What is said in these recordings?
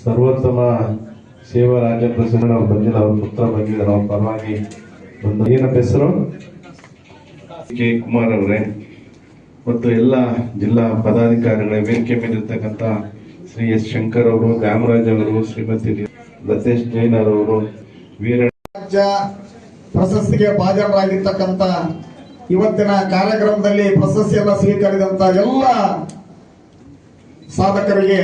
ಸರ್ವೋತ್ತಮ ಸೇವಾ ರಾಜ್ಯ ಪ್ರಶಸ್ತಿ ಅವ್ರು ಬಂದಿಲ್ಲ, ಅವ್ರ ಪುತ್ರ ಬಂದಿದ್ದಾರೆ. ಅವ್ರ ಪರವಾಗಿ ಒಂದು ಏನಪ್ಪ ಹೆಸರು ಕೆ ಕುಮಾರ್ ಅವರೇ ಮತ್ತು ಎಲ್ಲ ಜಿಲ್ಲಾ ಪದಾಧಿಕಾರಿಗಳ ವೇದಿಕೆ ಮೇಲಿರ್ತಕ್ಕಂಥ ಶ್ರೀ ಎಸ್ ಶಂಕರ್ ಅವರು, ದ್ಯಾಮರಾಜ್ ಅವರು, ಶ್ರೀಮತಿ ಲತೇಶ್ ಜೈನ್ ಅವರು, ರಾಜ್ಯ ಪ್ರಶಸ್ತಿಗೆ ಭಾಜನರಾಗಿರ್ತಕ್ಕಂಥ ಇವತ್ತಿನ ಕಾರ್ಯಕ್ರಮದಲ್ಲಿ ಪ್ರಶಸ್ತಿಯನ್ನು ಸ್ವೀಕರಿಸಿದಂತ ಎಲ್ಲ ಸಾಧಕರಿಗೆ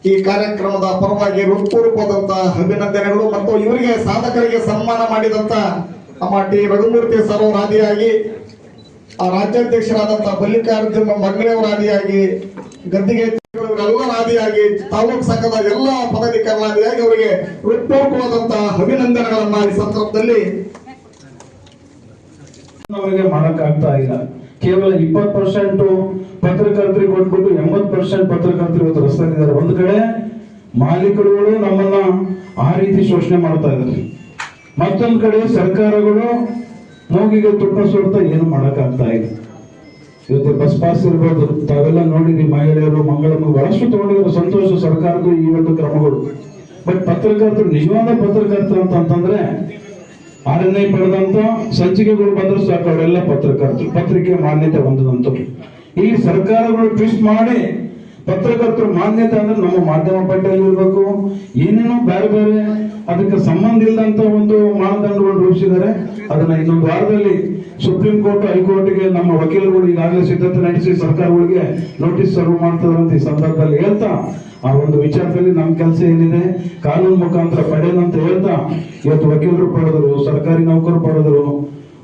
ಈ ಕಾರ್ಯಕ್ರಮದ ಪರವಾಗಿ ಹೃತ್ಪೂರ್ವಕವಾದಂತಹ ಅಭಿನಂದನೆಗಳು. ಮತ್ತು ಇವರಿಗೆ ಸಾಧಕರಿಗೆ ಸನ್ಮಾನ ಮಾಡಿದಂತ ನಮ್ಮ ಟಿ ರಘುಮೂರ್ತಿ ಸರ್ ಅವರ ಆದಿಯಾಗಿ, ಆ ರಾಜ್ಯಾಧ್ಯಕ್ಷರಾದಂತಹ ಮಲ್ಲಿಕಾರ್ಜುನ ಮಂಗಳವರ ಆದಿಯಾಗಿ, ಗದ್ದಿಗೆ ಎಲ್ಲರ ಆದಿಯಾಗಿ, ತಾಲೂಕು ಸಂಘದ ಎಲ್ಲ ಪದಾಧಿಕಾರಿಗಳ ಆದಿಯಾಗಿ ಅವರಿಗೆ ಹೃತ್ಪೂರ್ವಕವಾದಂತಹ ಅಭಿನಂದನೆಗಳನ್ನ ಈ ಸಂದರ್ಭದಲ್ಲಿ ಅವರಿಗೆ ಮಾಡಕ್ಕಾಗ್ತಾ ಇಲ್ಲ. ಕೇವಲ 20% ಪತ್ರಕರ್ತರಿಗೆ ಕೊಟ್ಬಿಟ್ಟು 80% ಪತ್ರಕರ್ತರು ಇವತ್ತು ರಸ್ತೆಗಿದ್ದಾರೆ. ಒಂದು ಕಡೆ ಮಾಲೀಕರುಗಳು ನಮ್ಮನ್ನ ಆ ರೀತಿ ಶೋಷಣೆ ಮಾಡ್ತಾ ಇದ್ದಾರೆ, ಮತ್ತೊಂದು ಕಡೆ ಸರ್ಕಾರಗಳು ಮೂಗಿಗೆ ತುಪ್ಪ ಸುಡ್ತಾ ಏನು ಮಾಡಕ್ಕಾಗ್ತಾ ಇಲ್ಲ. ಇವತ್ತು ಬಸ್ ಪಾಸ್ ಇರ್ಬೋದು, ತಾವೆಲ್ಲ ನೋಡಿದ್ರಿ, ಮಹಿಳೆಯರು ಮಂಗಳಮ್ಮ ಬಹಳಷ್ಟು ತಗೊಂಡಿರೋ ಸಂತೋಷ ಸರ್ಕಾರದ ಈ ಒಂದು ಕ್ರಮಗಳು. ಬಟ್ ಪತ್ರಕರ್ತರು, ನಿಜವಾದ ಪತ್ರಕರ್ತರು ಅಂತಂದ್ರೆ RNI ಪಡೆದಂತ ಸಂಚಿಕೆಗಳು ಬಂದ್ರು ಸಾಕು, ಅವರೆಲ್ಲ ಪತ್ರಕರ್ತರು, ಪತ್ರಿಕೆ ಮಾನ್ಯತೆ ಹೊಂದದಂತರು. ಈ ಸರ್ಕಾರಗಳು ಟ್ವಿಸ್ಟ್ ಮಾಡಿ ಪತ್ರಕರ್ತರು ಮಾನ್ಯತೆ ಅಂದ್ರೆ ನಮ್ಮ ಮಾಧ್ಯಮ ಪಟ್ಟಿಯಲ್ಲಿ ಇರಬೇಕು, ಏನೇನೋ ಬೇರೆ ಬೇರೆ ಅದಕ್ಕೆ ಸಂಬಂಧ ಇಲ್ಲದಂತ ಒಂದು ಮಾನದಂಡಗಳು ರೂಪಿಸಿದ್ದಾರೆ. ಅದನ್ನ ಇನ್ನೊಂದು ವಾರದಲ್ಲಿ ಸುಪ್ರೀಂ ಕೋರ್ಟ್, ಹೈಕೋರ್ಟ್ಗೆ ನಮ್ಮ ವಕೀಲರುಗಳು ಈಗಾಗಲೇ ಸಿದ್ಧತೆ ನಡೆಸಿ ಸರ್ಕಾರಗಳಿಗೆ ನೋಟಿಸ್ ಸರ್ವ್ ಮಾಡ್ತಾರೆ ಅಂತ ಈ ಸಂದರ್ಭದಲ್ಲಿ ಹೇಳ್ತಾ, ಆ ಒಂದು ವಿಚಾರದಲ್ಲಿ ನಮ್ಮ ಕೆಲಸ ಏನಿದೆ ಕಾನೂನು ಮುಖಾಂತರ ಪಡೆಯದಂತ ಹೇಳ್ತಾ, ಇವತ್ತು ವಕೀಲರು ಪಡೆದರು, ಸರ್ಕಾರಿ ನೌಕರರು ಪಡೆದರು,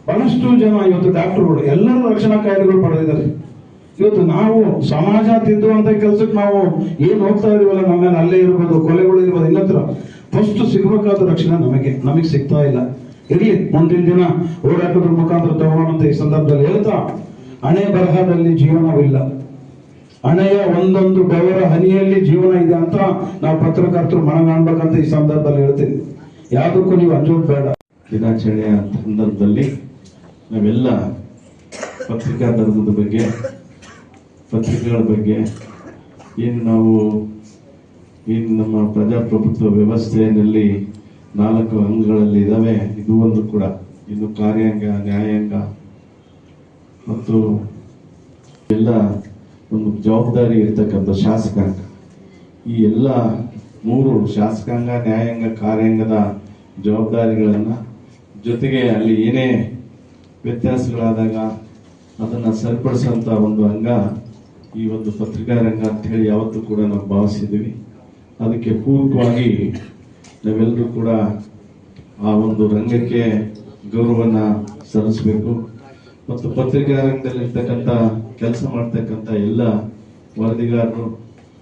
ಬಹಳಷ್ಟು ಜನ ಇವತ್ತು ಡಾಕ್ಟರ್ಗಳು, ಎಲ್ಲರೂ ರಕ್ಷಣಾ ಕಾಯ್ದೆಗಳು ಪಡೆದಿದ್ದಾರೆ. ಇವತ್ತು ನಾವು ಸಮಾಜ ತಿದ್ದುವಂತ ಕೆಲಸಕ್ಕೆ ನಾವು ಏನ್ ಹೋಗ್ತಾ ಇದೀವಲ್ಲ, ನಮ್ಮ ಮೇಲೆ ಅಲ್ಲೇ ಇರ್ಬೋದು, ಕೊಲೆಗಳು ಇರ್ಬೋದು, ಇನ್ನತ್ರ ಫಸ್ಟ್ ಸಿಗಬೇಕಾದ ರಕ್ಷಣೆ ನಮಗೆ ಸಿಗ್ತಾ ಇಲ್ಲ. ಇರ್ಲಿ, ಮುಂದಿನ ದಿನ ಹೋರಾಟದ ಮುಖಾಂತರ ತಗೋಣಂತ ಈ ಸಂದರ್ಭದಲ್ಲಿ ಹೇಳ್ತಾ, ಹಣೆ ಬರಹದಲ್ಲಿ ಜೀವನವಿಲ್ಲ, ಹಣೆಯ ಒಂದೊಂದು ಬೆವರ ಹನಿಯಲ್ಲಿ ಜೀವನ ಇದೆ ಅಂತ ನಾವು ಪತ್ರಕರ್ತರು ಮನಗಾಣ್ಬೇಕಂತ ಈ ಸಂದರ್ಭದಲ್ಲಿ ಹೇಳ್ತೀನಿ. ಯಾವುದಕ್ಕೂ ನೀವು ಅಂಜೋದು ಬೇಡ. ದಿನಾಚರಣೆಯ ಸಂದರ್ಭದಲ್ಲಿ ನಾವೆಲ್ಲ ಪತ್ರಿಕಾ ಧರ್ಮದ ಬಗ್ಗೆ, ಪತ್ರಿಕೆಗಳ ಬಗ್ಗೆ ಏನು ನಮ್ಮ ಪ್ರಜಾಪ್ರಭುತ್ವ ವ್ಯವಸ್ಥೆಯಲ್ಲಿ 4 ಅಂಗಗಳಲ್ಲಿ ಇದಾವೆ, ಇದು ಒಂದು ಕೂಡ, ಇನ್ನು ಕಾರ್ಯಾಂಗ, ನ್ಯಾಯಾಂಗ ಮತ್ತು ಎಲ್ಲ ಒಂದು ಜವಾಬ್ದಾರಿ ಇರ್ತಕ್ಕಂಥ ಶಾಸಕಾಂಗ. ಈ ಎಲ್ಲ 3 ಶಾಸಕಾಂಗ, ನ್ಯಾಯಾಂಗ, ಕಾರ್ಯಾಂಗದ ಜವಾಬ್ದಾರಿಗಳನ್ನ ಜೊತೆಗೆ ಅಲ್ಲಿ ಏನೇ ವ್ಯತ್ಯಾಸಗಳಾದಾಗ ಅದನ್ನ ಸರಿಪಡಿಸುವಂತ ಒಂದು ಅಂಗ ಈ ಒಂದು ಪತ್ರಿಕಾ ರಂಗ ಅಂತ ಹೇಳಿ ಯಾವತ್ತೂ ಕೂಡ ನಾವು ಭಾವಿಸಿದ್ದೀವಿ. ಅದಕ್ಕೆ ಪೂರಕವಾಗಿ ನಾವೆಲ್ಲರೂ ಕೂಡ ಆ ಒಂದು ರಂಗಕ್ಕೆ ಗೌರವನ ಸಲ್ಲಿಸಬೇಕು. ಮತ್ತು ಪತ್ರಿಕಾ ರಂಗದಲ್ಲಿರ್ತಕ್ಕಂಥ ಕೆಲಸ ಮಾಡ್ತಕ್ಕಂಥ ಎಲ್ಲ ವರದಿಗಾರರು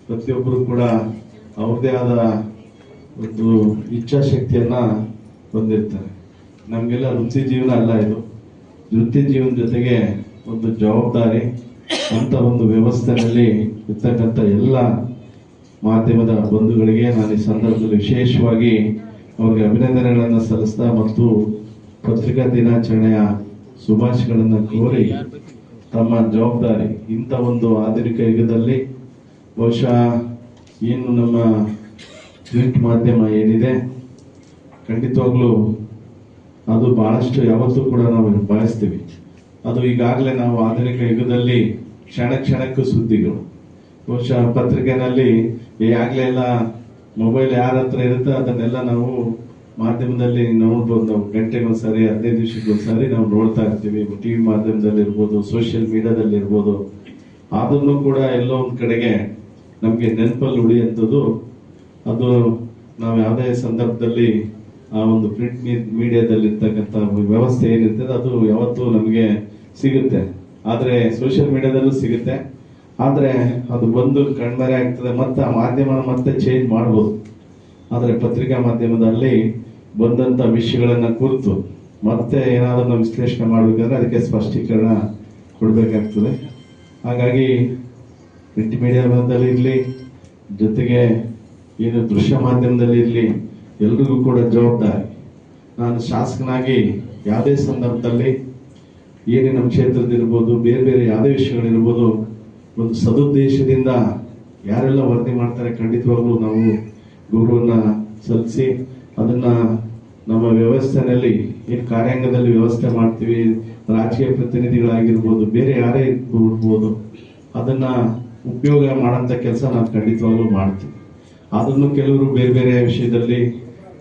ಪ್ರತಿಯೊಬ್ಬರು ಕೂಡ ಅವ್ರದೇ ಆದ ಒಂದು ಇಚ್ಛಾಶಕ್ತಿಯನ್ನ ಹೊಂದಿರ್ತಾರೆ. ನಮಗೆಲ್ಲ ವೃತ್ತಿ ಜೀವನ ಅಲ್ಲ ಇದು, ವೃತ್ತಿ ಜೀವನ ಜೊತೆಗೆ ಒಂದು ಜವಾಬ್ದಾರಿ ಅಂತ ಒಂದು ವ್ಯವಸ್ಥೆಯಲ್ಲಿ ಇರ್ತಕ್ಕಂಥ ಎಲ್ಲ ಮಾಧ್ಯಮದ ಬಂಧುಗಳಿಗೆ ನಾನು ಈ ಸಂದರ್ಭದಲ್ಲಿ ವಿಶೇಷವಾಗಿ ಅವರಿಗೆ ಅಭಿನಂದನೆಗಳನ್ನು ಸಲ್ಲಿಸ್ತಾ ಮತ್ತು ಪತ್ರಿಕಾ ದಿನಾಚರಣೆಯ ಶುಭಾಶಯಗಳನ್ನು ಕೋರಿ ತಮ್ಮ ಜವಾಬ್ದಾರಿ ಇಂಥ ಒಂದು ಆಧುನಿಕ ಯುಗದಲ್ಲಿ ಬಹುಶಃ ಏನು ನಮ್ಮ ಪ್ರಿಂಟ್ ಮಾಧ್ಯಮ ಏನಿದೆ ಖಂಡಿತವಾಗ್ಲೂ ಅದು ಬಹಳಷ್ಟು ಯಾವತ್ತೂ ಕೂಡ ನಾವು ಬಯಸ್ತೀವಿ. ಅದು ಈಗಾಗಲೇ ನಾವು ಆಧುನಿಕ ಯುಗದಲ್ಲಿ ಕ್ಷಣ ಕ್ಷಣಕ್ಕೂ ಸುದ್ದಿಗಳು, ಬಹುಶಃ ಪತ್ರಿಕೆನಲ್ಲಿ ಈಗಾಗಲೇ ಎಲ್ಲ ಮೊಬೈಲ್ ಯಾರ ಹತ್ರ ಇರುತ್ತೆ ಅದನ್ನೆಲ್ಲ ನಾವು ಮಾಧ್ಯಮದಲ್ಲಿ ನೋಡ್ಬೋದು. ನಾವು ಗಂಟೆಗೊಂದ್ಸರಿ, 15 ದಿವಸಕ್ಕೊಂದ್ಸರಿ ನಾವು ನೋಡ್ತಾ ಇರ್ತೀವಿ. ಟಿವಿ ಮಾಧ್ಯಮದಲ್ಲಿ ಇರ್ಬೋದು, ಸೋಷಿಯಲ್ ಮೀಡಿಯಾದಲ್ಲಿ ಇರ್ಬೋದು. ಅದನ್ನು ಕೂಡ ಎಲ್ಲೋ ಒಂದ್ ಕಡೆಗೆ ನಮ್ಗೆ ನೆನಪಲ್ಲಿ ಉಳಿಯುವಂಥದ್ದು. ಅದು ನಾವು ಯಾವುದೇ ಸಂದರ್ಭದಲ್ಲಿ ಆ ಒಂದು ಪ್ರಿಂಟ್ ಮೀಡಿಯಾದಲ್ಲಿ ಇರ್ತಕ್ಕಂಥ ವ್ಯವಸ್ಥೆ ಏನಿರ್ತದೆ ಅದು ಯಾವತ್ತೂ ನಮಗೆ ಸಿಗುತ್ತೆ. ಆದ್ರೆ ಸೋಷಿಯಲ್ ಮೀಡಿಯಾದಲ್ಲೂ ಸಿಗುತ್ತೆ, ಆದ್ರೆ ಅದು ಬಂದು ಕಣ್ಮರೆ ಆಗ್ತದೆ. ಮತ್ತೆ ಆ ಮಾಧ್ಯಮ ಮತ್ತೆ ಚೇಂಜ್ ಮಾಡ್ಬೋದು. ಆದ್ರೆ ಪತ್ರಿಕಾ ಮಾಧ್ಯಮದಲ್ಲಿ ಬಂದಂತ ವಿಷಯಗಳನ್ನ ಕುರಿತು ಮತ್ತೆ ಏನಾದ್ರೂ ನಾವು ವಿಶ್ಲೇಷಣೆ ಮಾಡ್ಬೇಕಂದ್ರೆ ಅದಕ್ಕೆ ಸ್ಪಷ್ಟೀಕರಣ ಕೊಡ್ಬೇಕಾಗ್ತದೆ. ಹಾಗಾಗಿ ಪ್ರಿಂಟ್ ಮೀಡಿಯಾದಲ್ಲಿ ಇರಲಿ, ಜೊತೆಗೆ ಏನು ದೃಶ್ಯ ಮಾಧ್ಯಮದಲ್ಲಿ ಇರಲಿ, ಎಲ್ರಿಗೂ ಕೂಡ ಜವಾಬ್ದಾರಿ. ನಾನು ಶಾಸಕನಾಗಿ ಯಾವುದೇ ಸಂದರ್ಭದಲ್ಲಿ ಏನೇ ನಮ್ಮ ಕ್ಷೇತ್ರದಿರ್ಬೋದು, ಬೇರೆ ಬೇರೆ ಯಾವುದೇ ವಿಷಯಗಳಿರ್ಬೋದು, ಒಂದು ಸದುದ್ದೇಶದಿಂದ ಯಾರೆಲ್ಲ ವರದಿ ಮಾಡ್ತಾರೆ ಖಂಡಿತವಾಗ್ಲೂ ನಾವು ಗೌರವನ ಸಲ್ಲಿಸಿ ಅದನ್ನ ನಮ್ಮ ವ್ಯವಸ್ಥೆಯಲ್ಲಿ ಏನು ಕಾರ್ಯಾಂಗದಲ್ಲಿ ವ್ಯವಸ್ಥೆ ಮಾಡ್ತೀವಿ, ರಾಜಕೀಯ ಪ್ರತಿನಿಧಿಗಳಾಗಿರ್ಬೋದು, ಬೇರೆ ಯಾರೇ ಇರ್ಬೋದು, ಅದನ್ನ ಉಪಯೋಗ ಮಾಡೋಂಥ ಕೆಲಸ ನಾವು ಖಂಡಿತವಾಗ್ಲೂ ಮಾಡ್ತೀವಿ. ಅದನ್ನು ಕೆಲವರು ಬೇರೆ ಬೇರೆ ವಿಷಯದಲ್ಲಿ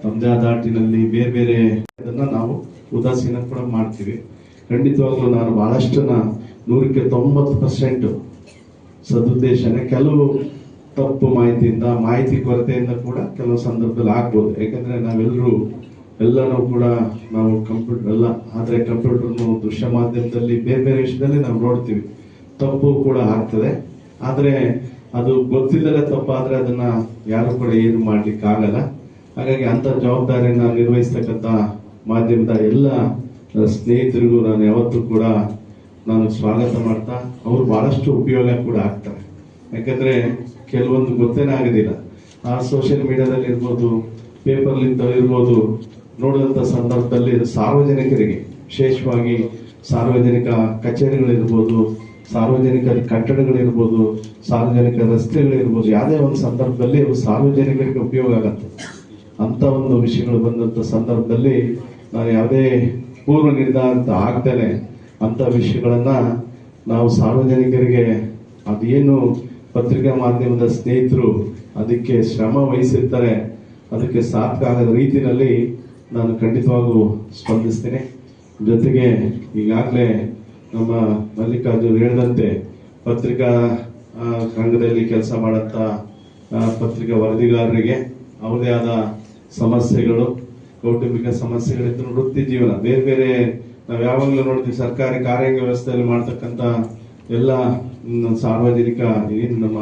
ತಮ್ಮದೇ ಆದ ದಾಟಿನಲ್ಲಿ ಬೇರೆ ಬೇರೆ ಅದನ್ನ ನಾವು ಉದಾಸೀನ ಕೂಡ ಮಾಡ್ತೀವಿ. ಖಂಡಿತವಾಗ್ಲೂ ನಾನು ಬಹಳಷ್ಟನ್ನ 190% ಸದುದ್ದೇಶನೇ. ಕೆಲವು ತಪ್ಪು ಮಾಹಿತಿಯಿಂದ, ಮಾಹಿತಿ ಕೊರತೆಯಿಂದ ಕೂಡ ಕೆಲವು ಸಂದರ್ಭದಲ್ಲಿ ಆಗ್ಬೋದು. ಯಾಕಂದ್ರೆ ನಾವೆಲ್ಲರೂ ಎಲ್ಲನೂ ಕೂಡ ನಾವು ಕಂಪ್ಯೂಟರ್ ಎಲ್ಲ, ಆದರೆ ಕಂಪ್ಯೂಟರ್ನು ದೃಶ್ಯ ಮಾಧ್ಯಮದಲ್ಲಿ ಬೇರೆ ಬೇರೆ ವಿಷಯದಲ್ಲಿ ನಾವು ನೋಡ್ತೀವಿ, ತಪ್ಪು ಕೂಡ ಆಗ್ತದೆ. ಆದರೆ ಅದು ಗೊತ್ತಿಲ್ಲದೆ ತಪ್ಪಾದ್ರೆ ಅದನ್ನ ಯಾರು ಕೂಡ ಏನು ಮಾಡ್ಲಿಕ್ಕೆ ಆಗಲ್ಲ. ಹಾಗಾಗಿ ಅಂತ ಜವಾಬ್ದಾರಿಯನ್ನ ನಿರ್ವಹಿಸ್ತಕ್ಕಂಥ ಮಾಧ್ಯಮದ ಎಲ್ಲ ಸ್ನೇಹಿತರಿಗೂ ನಾನು ಯಾವತ್ತೂ ಕೂಡ ನಾನು ಸ್ವಾಗತ ಮಾಡ್ತಾ, ಅವರು ಬಹಳಷ್ಟು ಉಪಯೋಗ ಕೂಡ ಆಗ್ತಾರೆ. ಯಾಕಂದ್ರೆ ಕೆಲವೊಂದು ಗೊತ್ತೇನೇ ಆಗೋದಿಲ್ಲ. ಆ ಸೋಷಿಯಲ್ ಮೀಡಿಯಾದಲ್ಲಿ ಇರ್ಬೋದು, ಪೇಪರ್ಲಿಂದ ಇರ್ಬೋದು, ನೋಡಿದಂಥ ಸಂದರ್ಭದಲ್ಲಿ ಸಾರ್ವಜನಿಕರಿಗೆ, ವಿಶೇಷವಾಗಿ ಸಾರ್ವಜನಿಕ ಕಚೇರಿಗಳಿರ್ಬೋದು, ಸಾರ್ವಜನಿಕ ಕಟ್ಟಡಗಳಿರ್ಬೋದು, ಸಾರ್ವಜನಿಕ ರಸ್ತೆಗಳಿರ್ಬೋದು, ಯಾವುದೇ ಒಂದು ಸಂದರ್ಭದಲ್ಲಿ ಅವು ಸಾರ್ವಜನಿಕರಿಗೆ ಉಪಯೋಗ ಆಗತ್ತೆ. ಅಂತ ಒಂದು ವಿಷಯಗಳು ಬಂದಂಥ ಸಂದರ್ಭದಲ್ಲಿ ನಾನು ಯಾವುದೇ ಪೂರ್ವ ನಿರ್ಧಾರ ಆಗ್ತೇನೆ ಅಂತ ವಿಷಯಗಳನ್ನ ನಾವು ಸಾರ್ವಜನಿಕರಿಗೆ, ಅದೇನು ಪತ್ರಿಕಾ ಮಾಧ್ಯಮದ ಸ್ನೇಹಿತರು ಅದಕ್ಕೆ ಶ್ರಮ ವಹಿಸಿರ್ತಾರೆ, ಅದಕ್ಕೆ ಸಾರ್ಥಕ ಆಗದ ರೀತಿಯಲ್ಲಿ ನಾನು ಖಂಡಿತವಾಗೂ ಸ್ಪಂದಿಸ್ತೇನೆ. ಜೊತೆಗೆ ಈಗಾಗಲೇ ನಮ್ಮ ಮಲ್ಲಿಕಾರ್ಜುನ್ ಹೇಳಿದಂತೆ ಪತ್ರಿಕಾ ರಂಗದಲ್ಲಿ ಕೆಲಸ ಮಾಡಂತ ಪತ್ರಿಕಾ ವರದಿಗಾರರಿಗೆ ಅವ್ರದೇ ಆದ ಸಮಸ್ಯೆಗಳು, ಕೌಟುಂಬಿಕ ಸಮಸ್ಯೆಗಳಿದ್ದು ವೃತ್ತಿ ಜೀವನ ಬೇರೆ ಬೇರೆ ನಾವು ಯಾವಾಗಲೂ ನೋಡ್ತೀವಿ. ಸರ್ಕಾರಿ ಕಾರ್ಯಾಂಗ ವ್ಯವಸ್ಥೆಯಲ್ಲಿ ಮಾಡ್ತಕ್ಕಂಥ ಎಲ್ಲ ಸಾರ್ವಜನಿಕ ಏನು ನಮ್ಮ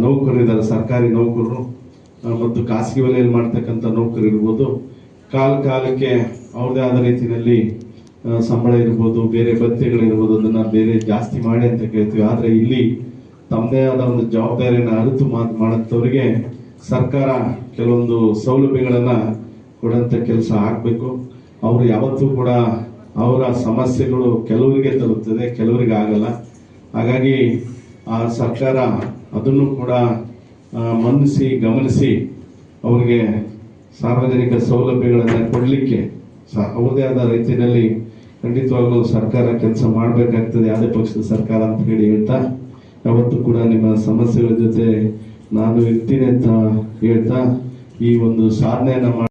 ನೌಕರರಿದ್ದಾರೆ, ಸರ್ಕಾರಿ ನೌಕರರು ಮತ್ತು ಖಾಸಗಿ ವಲಯದಲ್ಲಿ ಮಾಡ್ತಕ್ಕಂಥ ನೌಕರು ಇರ್ಬೋದು, ಕಾಲಕ್ಕೆ ಅವ್ರದೇ ಆದ ರೀತಿಯಲ್ಲಿ ಸಂಬಳ ಇರ್ಬೋದು, ಬೇರೆ ಭತ್ಯೆಗಳಿರ್ಬೋದು, ಅದನ್ನ ಬೇರೆ ಜಾಸ್ತಿ ಮಾಡಿ ಅಂತ ಕೇಳ್ತೀವಿ. ಆದ್ರೆ ಇಲ್ಲಿ ತಮ್ಮದೇ ಆದ ಒಂದು ಜವಾಬ್ದಾರಿಯನ್ನು ಅರಿತು ಮಾಡಂತವ್ರಿಗೆ ಸರ್ಕಾರ ಕೆಲವೊಂದು ಸೌಲಭ್ಯಗಳನ್ನ ಕೊಡಂತ ಕೆಲಸ ಆಗ್ಬೇಕು. ಅವರು ಯಾವತ್ತೂ ಕೂಡ ಅವರ ಸಮಸ್ಯೆಗಳು ಕೆಲವರಿಗೆ ತಲುಪ್ತದೆ, ಕೆಲವರಿಗೆ ಆಗಲ್ಲ. ಹಾಗಾಗಿ ಆ ಸರ್ಕಾರ ಅದನ್ನು ಕೂಡ ಮನ್ನಿಸಿ ಗಮನಿಸಿ ಅವರಿಗೆ ಸಾರ್ವಜನಿಕ ಸೌಲಭ್ಯಗಳನ್ನು ಕೊಡಲಿಕ್ಕೆ ಅವ್ರದೇ ಆದ ರೀತಿಯಲ್ಲಿ ಖಂಡಿತವಾಗ್ಲೂ ಸರ್ಕಾರ ಕೆಲಸ ಮಾಡಬೇಕಾಗ್ತದೆ, ಯಾವುದೇ ಪಕ್ಷದ ಸರ್ಕಾರ ಅಂತ ಹೇಳಿ ಹೇಳ್ತಾ, ಯಾವತ್ತೂ ಕೂಡ ನಿಮ್ಮ ಸಮಸ್ಯೆಗಳ ಜೊತೆ ನಾನು ಇರ್ತೀನಿ ಅಂತ ಹೇಳ್ತಾ ಈ ಒಂದು ಸಾಧನೆಯನ್ನ